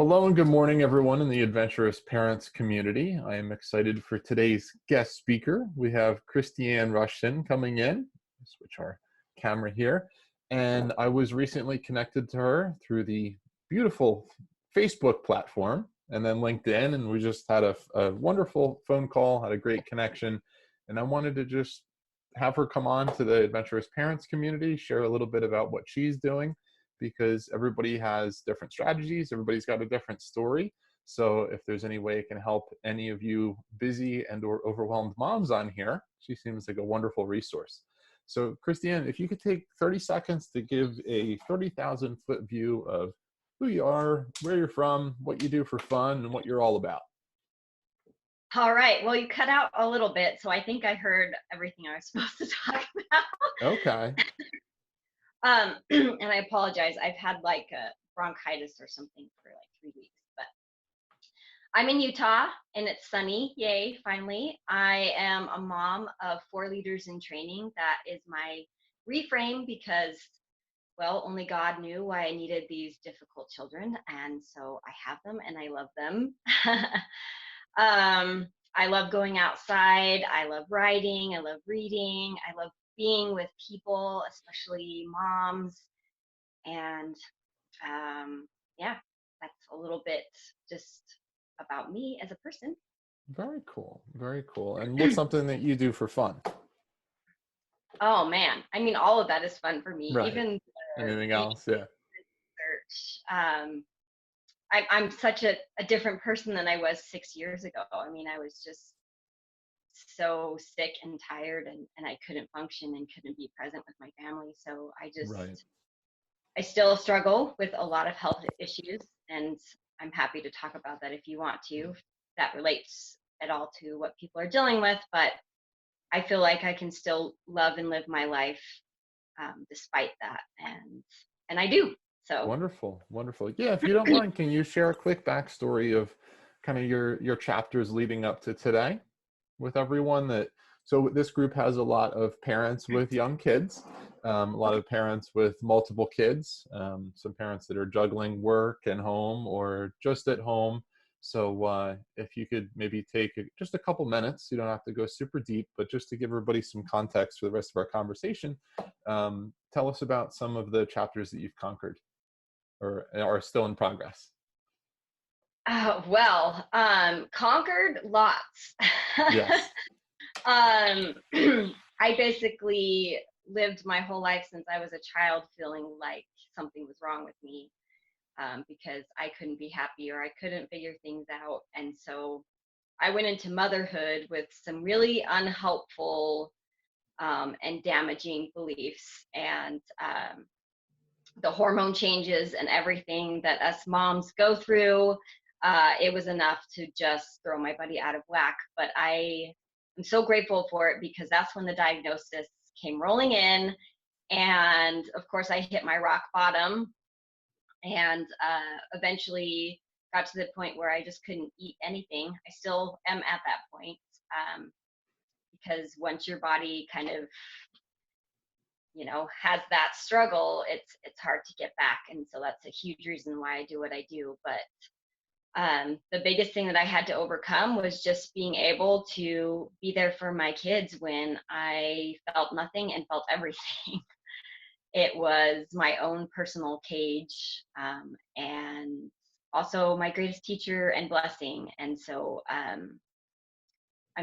Hello and good morning, everyone in the Adventurous Parents community. I am excited for today's guest speaker. We have Kristianne Rushton coming in. Switch our camera here. And I was recently connected to her through the beautiful Facebook platform and then LinkedIn. And we just had a wonderful phone call, had a great connection. And I wanted to just have her come on to the Adventurous Parents community, share a little bit about what she's doing, because everybody has different strategies. Everybody's got a different story. So if there's any way it can help any of you busy and or overwhelmed moms on here, she seems like a wonderful resource. So Kristianne, if you could take 30 seconds to give a 30,000 foot view of who you are, where you're from, what you do for fun, and what you're all about. All right. Well, you cut out a little bit, so I think I heard everything I was supposed to talk about. Okay. And I apologize. I've had like a bronchitis or something for like 3 weeks, but I'm in Utah and it's sunny. Yay, finally. I am a mom of 4 leaders in training. That is my reframe because, well, only God knew why I needed these difficult children. And so I have them and I love them. I love going outside. I love writing. I love reading. I love being with people, especially moms. And yeah, that's a little bit just about me as a person. Very cool. Very cool. And what's something that you do for fun? Oh man, I mean, all of that is fun for me. Right. Even Anything the else? Yeah. research. I'm such a different person than I was 6 years ago. I mean, I was just so sick and tired and I couldn't function and couldn't be present with my family. So Right. I still struggle with a lot of health issues, and I'm happy to talk about that if you want to, if that relates at all to what people are dealing with. But I feel like I can still love and live my life despite that, and I do. So Wonderful, wonderful. Yeah, if you don't mind, can you share a quick backstory of kind of your chapters leading up to today with everyone? So this group has a lot of parents with young kids, a lot of parents with multiple kids, some parents that are juggling work and home or just at home. So if you could maybe take just a couple minutes, you don't have to go super deep, but just to give everybody some context for the rest of our conversation, tell us about some of the chapters that you've conquered or are still in progress. Conquered lots. Yes. I basically lived my whole life since I was a child feeling like something was wrong with me because I couldn't be happy or I couldn't figure things out. And so I went into motherhood with some really unhelpful and damaging beliefs and the hormone changes and everything that us moms go through. It was enough to just throw my body out of whack. But I'm so grateful for it because that's when the diagnosis came rolling in. And of course, I hit my rock bottom and eventually got to the point where I just couldn't eat anything. I still am at that point because once your body kind of has that struggle, it's hard to get back. And so that's a huge reason why I do what I do. But the biggest thing that I had to overcome was just being able to be there for my kids when I felt nothing and felt everything. It was my own personal cage, and also my greatest teacher and blessing. And so, I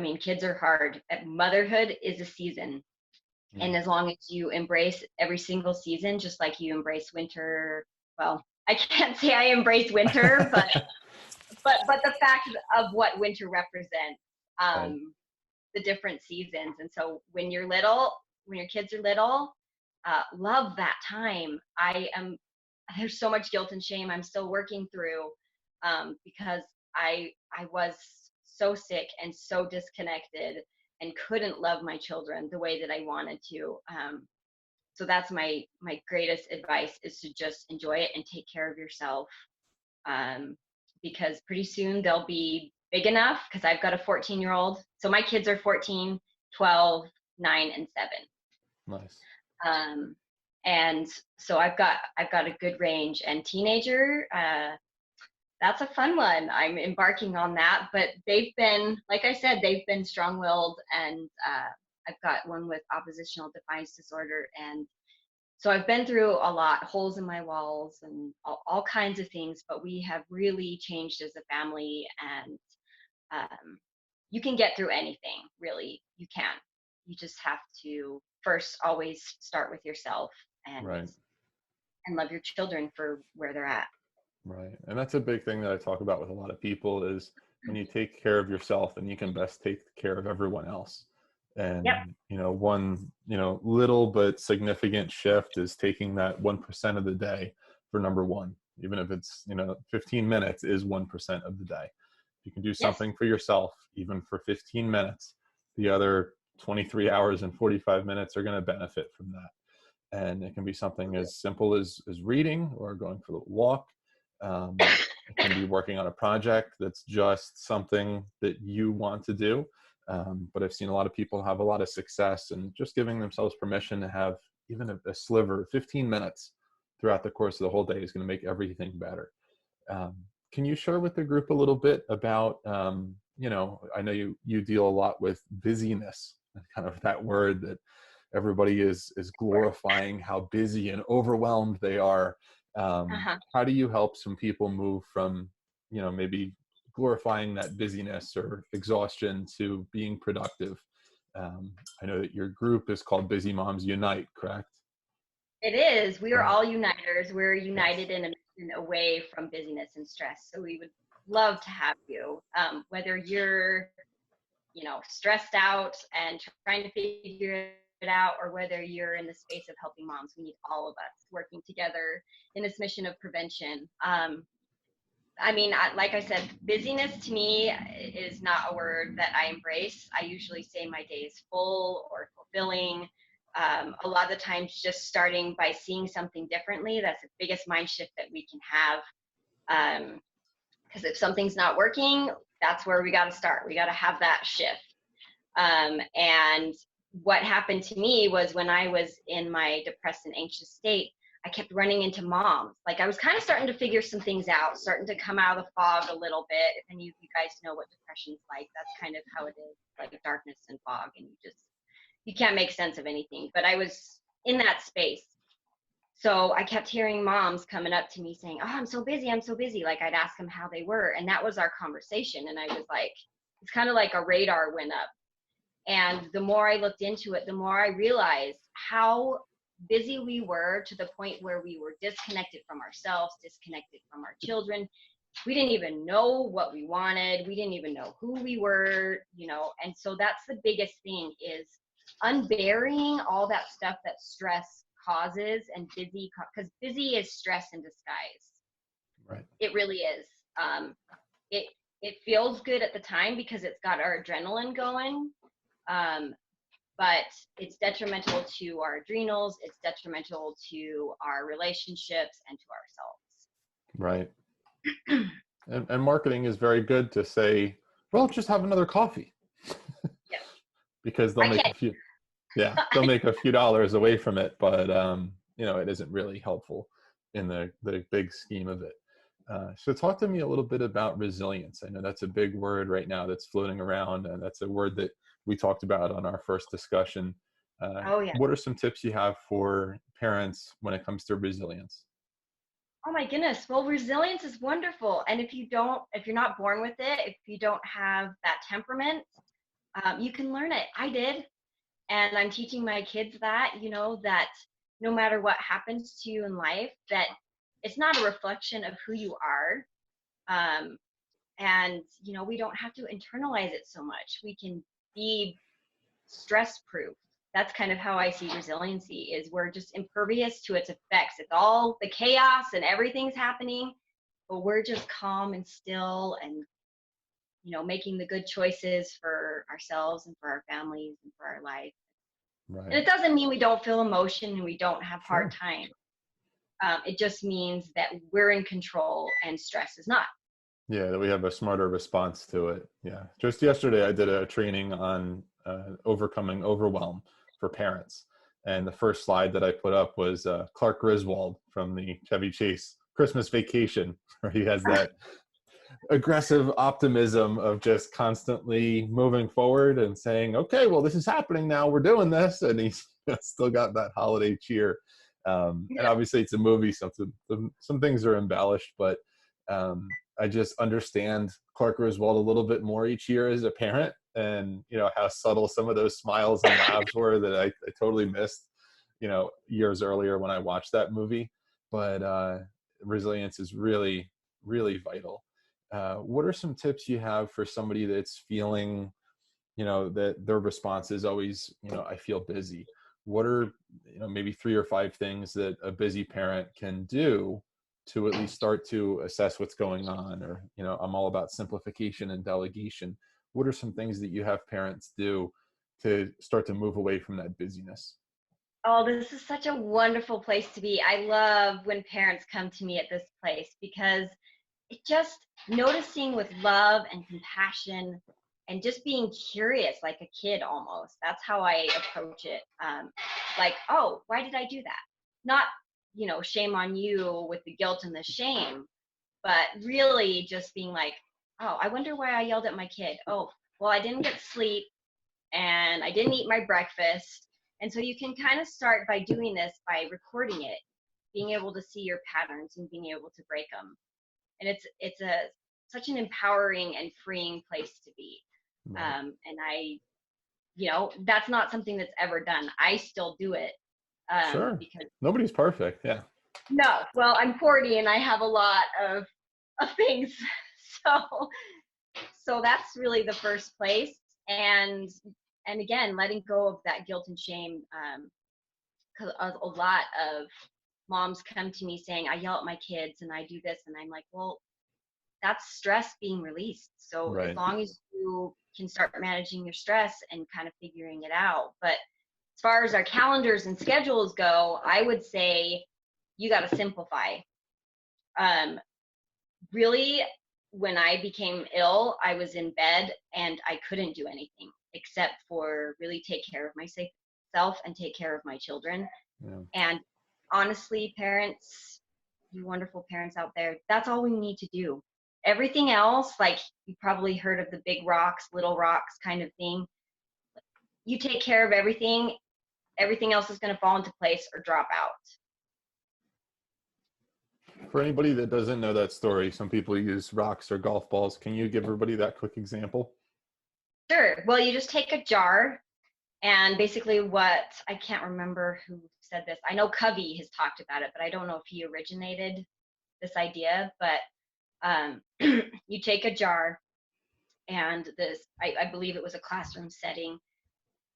mean, kids are hard. Motherhood is a season. And as long as you embrace every single season, just like you embrace winter, well, I can't say I embrace winter, but the fact of what winter represents, Right. the different seasons. And so when your kids are little, love that time. There's so much guilt and shame I'm still working through because I was so sick and so disconnected and couldn't love my children the way that I wanted to. So that's my greatest advice, is to just enjoy it and take care of yourself. Because pretty soon they'll be big enough, because I've got a 14-year-old. So my kids are 14, 12, 9, and 7. Nice. And so I've got a good range. And teenager, That's a fun one. I'm embarking on that, but they've been, like I said, they've been strong-willed, and I've got one with oppositional defiance disorder, and so I've been through a lot, holes in my walls and all kinds of things, but we have really changed as a family, and you can get through anything, really. You can. You just have to first always start with yourself, Right. and love your children for where they're at. Right. And that's a big thing that I talk about with a lot of people is when you take care of yourself, and you can best take care of everyone else. Yep. And, one, little but significant shift is taking that 1% of the day for number one, even if it's, 15 minutes is 1% of the day. You can do Yes. something for yourself, even for 15 minutes. The other 23 hours and 45 minutes are going to benefit from that. And it can be something as simple as reading or going for a walk. It can be working on a project that's just something that you want to do. But I've seen a lot of people have a lot of success and just giving themselves permission to have even a sliver, 15 minutes throughout the course of the whole day is going to make everything better. Can you share with the group a little bit about, I know you deal a lot with busyness, and kind of that word that everybody is glorifying how busy and overwhelmed they are. Uh-huh. How do you help some people move from, maybe glorifying that busyness or exhaustion to being productive? I know that your group is called Busy Moms Unite, correct? It is. We are Right. all uniters. We're Yes. united in a mission away from busyness and stress. So we would love to have you, whether you're, stressed out and trying to figure it out, or whether you're in the space of helping moms. We need all of us working together in this mission of prevention. Like I said, busyness to me is not a word that I embrace. I usually say my day is full or fulfilling. A lot of the times, just starting by seeing something differently, that's the biggest mind shift that we can have. Because if something's not working, that's where we got to start. We got to have that shift. And what happened to me was when I was in my depressed and anxious state, I kept running into moms. Like I was kind of starting to figure some things out, starting to come out of the fog a little bit. If any of you guys know what depression's like, that's kind of how it is, like darkness and fog, and you can't make sense of anything. But I was in that space. So I kept hearing moms coming up to me saying, "Oh, I'm so busy. I'm so busy." Like I'd ask them how they were. And that was our conversation. And I was like, it's kind of like a radar went up. And the more I looked into it, the more I realized how busy we were, to the point where we were disconnected from ourselves, disconnected from our children. We didn't even know what we wanted. We didn't even know who we were, and so that's the biggest thing, is unburying all that stuff that stress causes, and because busy is stress in disguise. Right. It really is. It it feels good at the time because it's got our adrenaline going. But it's detrimental to our adrenals, it's detrimental to our relationships and to Right. And marketing is very good to say, well, just have another coffee. Yes. Because they'll I make can't. they'll make a few dollars away from it, but it isn't really helpful in the big scheme of it. So talk to me a little bit about resilience. I know that's a big word right now that's floating around, and that's a word that we talked about on our first discussion. Oh yeah. What are some tips you have for parents when it comes to resilience? Oh my goodness. Well, resilience is wonderful. And if you're not born with it, if you don't have that temperament, you can learn it. I did. And I'm teaching my kids that, that no matter what happens to you in life, that it's not a reflection of who you are. And, we don't have to internalize it so much. We can be stress proof. That's kind of how I see resiliency, is we're just impervious to its effects. It's all the chaos and everything's happening, but we're just calm and still, and making the good choices for ourselves and for our families and for our life. And Right. it doesn't mean we don't feel emotion and we don't have hard Sure. times. It just means that we're in control and stress is not. Yeah, that we have a smarter response to it. Yeah. Just yesterday, I did a training on overcoming overwhelm for parents. And the first slide that I put up was Clark Griswold from the Chevy Chase Christmas Vacation, where he has that aggressive optimism of just constantly moving forward and saying, okay, well, this is happening now, we're doing this, and he's still got that holiday cheer. And obviously it's a movie, so some things are embellished, but I just understand Clark Griswold a little bit more each year as a parent, and how subtle some of those smiles and laughs were that I totally missed years earlier when I watched that movie. But resilience is really, really vital. What are some tips you have for somebody that's feeling, that their response is always, I feel busy? What are, maybe 3 or 5 things that a busy parent can do to at least start to assess what's going on? Or, I'm all about simplification and delegation. What are some things that you have parents do to start to move away from that busyness? Oh, this is such a wonderful place to be. I love when parents come to me at this place because it just noticing with love and compassion and just being curious like a kid almost. That's how I approach it. Like, oh, why did I do that? Not, shame on you with the guilt and the shame, but really just being like, oh, I wonder why I yelled at my kid. Oh, well, I didn't get sleep and I didn't eat my breakfast. And so you can kind of start by doing this by recording it, being able to see your patterns and being able to break them. And it's a such an empowering and freeing place to be. Right. And I, that's not something that's ever done. I still do it Sure. because Nobody's perfect. Yeah. no, well, I'm 40 and I have a lot of things. So so that's really the first place. And again, letting go of that guilt and shame. Because a lot of moms come to me saying, I yell at my kids and I do this. And I'm like, well, that's stress being released. So as Right. long as you can start managing your stress and kind of figuring it out. But as far as our calendars and schedules go, I would say you got to simplify. Really, when I became ill, I was in bed and I couldn't do anything except for really take care of myself and take care of my children. Yeah. And honestly, parents, you wonderful parents out there, that's all we need to do. Everything else, like you probably heard of the big rocks, little rocks kind of thing. You take care of everything, everything else is going to fall into place or drop out. For anybody that doesn't know that story, some people use rocks or golf balls. Can you give everybody that quick example? Sure. Well, you just take a jar. And basically what, I can't remember who said this. I know Covey has talked about it, but I don't know if he originated this idea. But you take a jar and I believe it was a classroom setting.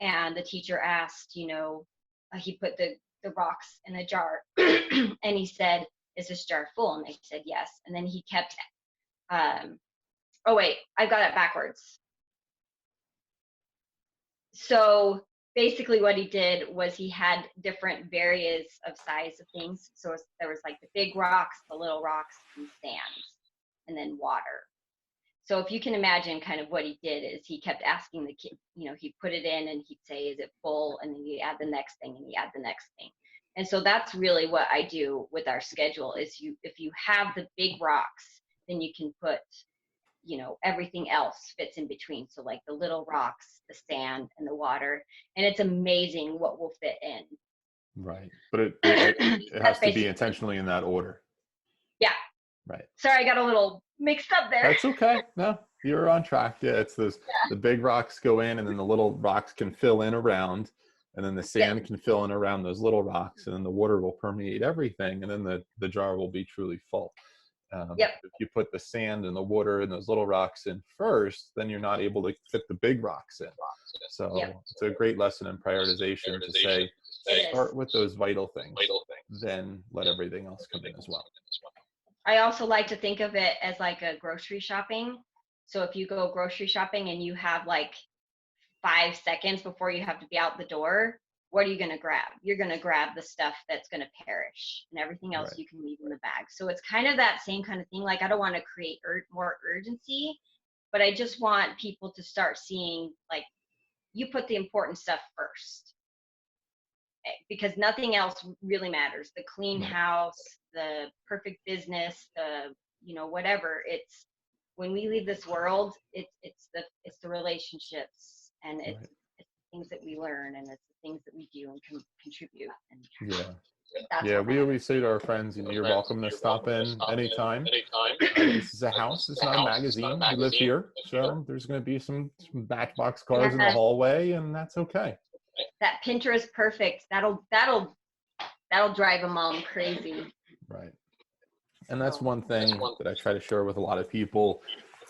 And the teacher asked, he put the rocks in a jar and he said, is this jar full? And they said, yes. And then he kept, oh wait, I got it backwards. So basically what he did was he had different various of size of things. So there was like the big rocks, the little rocks, and sand, and then water. So if you can imagine kind of what he did is he kept asking the kid, he put it in and he'd say, is it full? And then he'd add the next thing and he'd add the next thing. And so that's really what I do with our schedule is if you have the big rocks, then you can put everything else fits in between. So like the little rocks, the sand, and the water. And it's amazing what will fit in. Right. But it has to be Basically, intentionally in that order. yeah. Right. Sorry, I got a little mixed up there. That's okay. No, you're on track. Yeah, it's those the big rocks go in and then the little rocks can fill in around, and then the Yep. sand can fill in around those little rocks, and then the water will permeate everything, and then the jar will be truly full. Yep. If you put the sand and the water and those little rocks in first, then you're not able to fit the big rocks in. So Yep. it's a great lesson in prioritization to say, start with those vital things, then let everything else come in as well. I also like to think of it as like a grocery shopping. So if you go grocery shopping and you have like 5 seconds before you have to be out the door, what are you going to grab? You're going to grab the stuff that's going to perish, and everything else Right. you can leave in the bag. So it's kind of that same kind of thing. Like I don't want to create more urgency, but I just want people to start seeing like you put the important stuff first, because nothing else really matters. The clean Right. house, the perfect business, the whatever, when we leave this world, it's the relationships, and Right. it's the things that we learn, and it's the things that we do and contribute, and Yeah. that's Yeah, what we matters. always say to our friends, you're welcome to stop in anytime. This is a house. It's not a magazine. We live here, so there's going to be some matchbox cars in the Yeah, hallway, and that's okay. that Pinterest perfect, that'll drive a mom crazy. Right. And that's So one thing that I try to share with a lot of people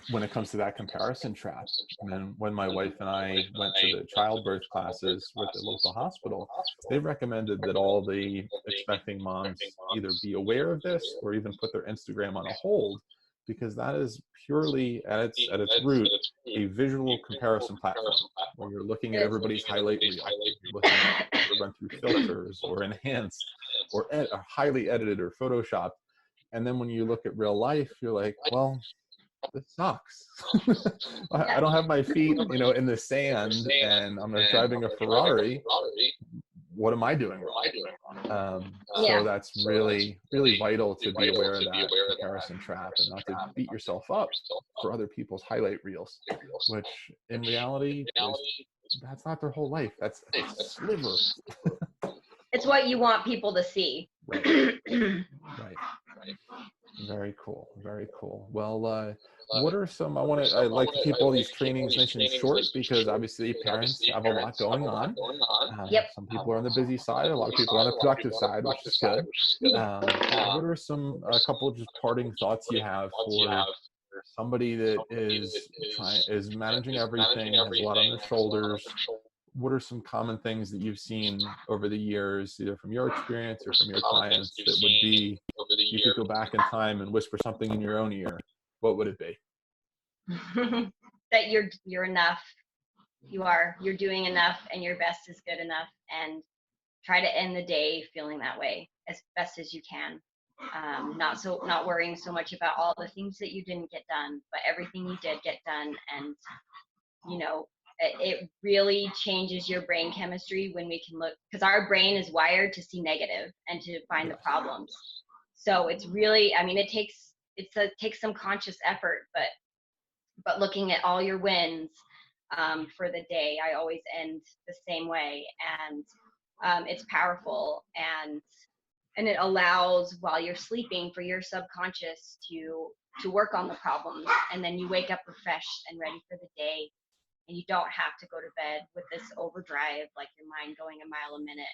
when it comes to that comparison trap. And when my wife and I went to the childbirth classes with the local hospital, they recommended that all the expecting moms either be aware of this or even put their Instagram on a hold, because that is purely at its root a visual comparison platform where you're looking at it everybody's highlight reel. You're looking at run through filters or enhanced or highly edited or photoshopped. And then when you look at real life, you're like, well, this sucks. I don't have my feet, in the sand, and I'm driving a Ferrari. What am I doing wrong? So yeah. that's really, really vital to be aware of that comparison trap and not to beat yourself up for other people's highlight reels, which in reality that's not their whole life. That's a sliver. It's what you want people to see. Right. Right. Very cool. Very cool. Well, what are some, I like to keep all these trainings nice and short because obviously parents have a lot going on. Yep. Some people are on the busy side, a lot of people are on the productive side, which is good. What are a couple of just parting thoughts you have for somebody that is managing everything, has a lot on their shoulders? What are some common things that you've seen over the years, either from your experience or from your clients, that would be, if you could go back in time and whisper something in your own ear, what would it be? That you're enough. You're doing enough, and your best is good enough, and try to end the day feeling that way as best as you can. Not worrying so much about all the things that you didn't get done, but everything you did get done. And it really changes your brain chemistry when we can look, because our brain is wired to see negative and to find the problems. So it's really, it takes some conscious effort, but looking at all your wins for the day, I always end the same way. And it's powerful, and it allows, while you're sleeping, for your subconscious to work on the problems, and then you wake up refreshed and ready for the day, and you don't have to go to bed with this overdrive, like your mind going a mile a minute,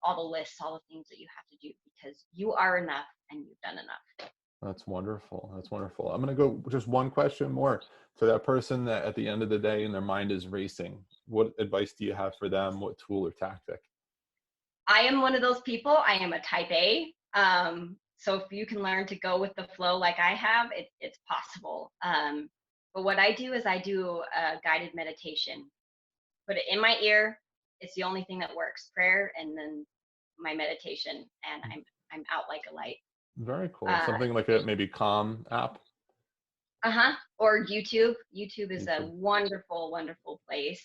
all the lists, all the things that you have to do, because you are enough and you've done enough. That's wonderful. That's wonderful. I'm going to go just one question more to that person that at the end of the day and their mind is racing. What advice do you have for them? What tool or tactic? I am one of those people. I am a type A. So if you can learn to go with the flow like I have, it's possible. But what I do is I do a guided meditation. Put it in my ear. It's the only thing that works. Prayer, and then my meditation, and I'm out like a light. Very cool. Something like a maybe Calm app. Or YouTube. YouTube is a wonderful, wonderful place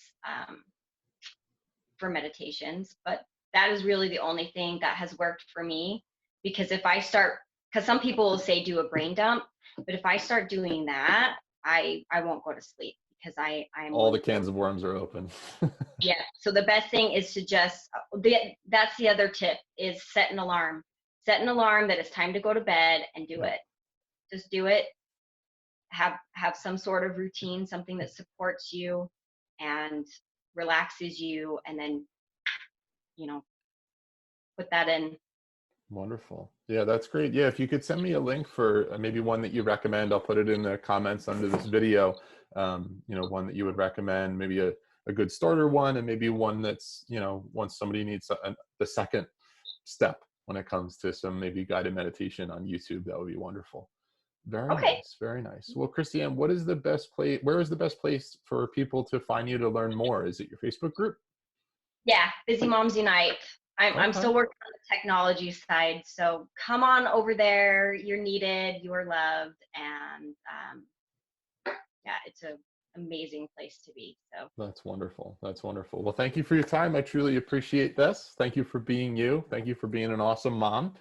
for meditations. But that is really the only thing that has worked for me, because because some people will say do a brain dump, but if I start doing that, I won't go to sleep, because I'm all the cans of worms are open. Yeah. So the best thing is to that's the other tip, is set an alarm. Set an alarm that it's time to go to bed, and do it. Just do it. Have some sort of routine, something that supports you and relaxes you, and then put that in. Wonderful. Yeah, that's great. Yeah, if you could send me a link for maybe one that you recommend, I'll put it in the comments under this video. One that you would recommend, maybe a good starter one, and maybe one that's, once somebody needs the second step when it comes to some maybe guided meditation on YouTube, that would be wonderful. Very nice. Very nice. Well, Kristianne, where is the best place for people to find you to learn more? Is it your Facebook group? Yeah, Busy Moms Unite. I'm still working on the technology side, so come on over there. You're needed, you're loved, and yeah, it's an amazing place to be. So that's wonderful. That's wonderful. Well, thank you for your time. I truly appreciate this. Thank you for being you. Thank you for being an awesome mom.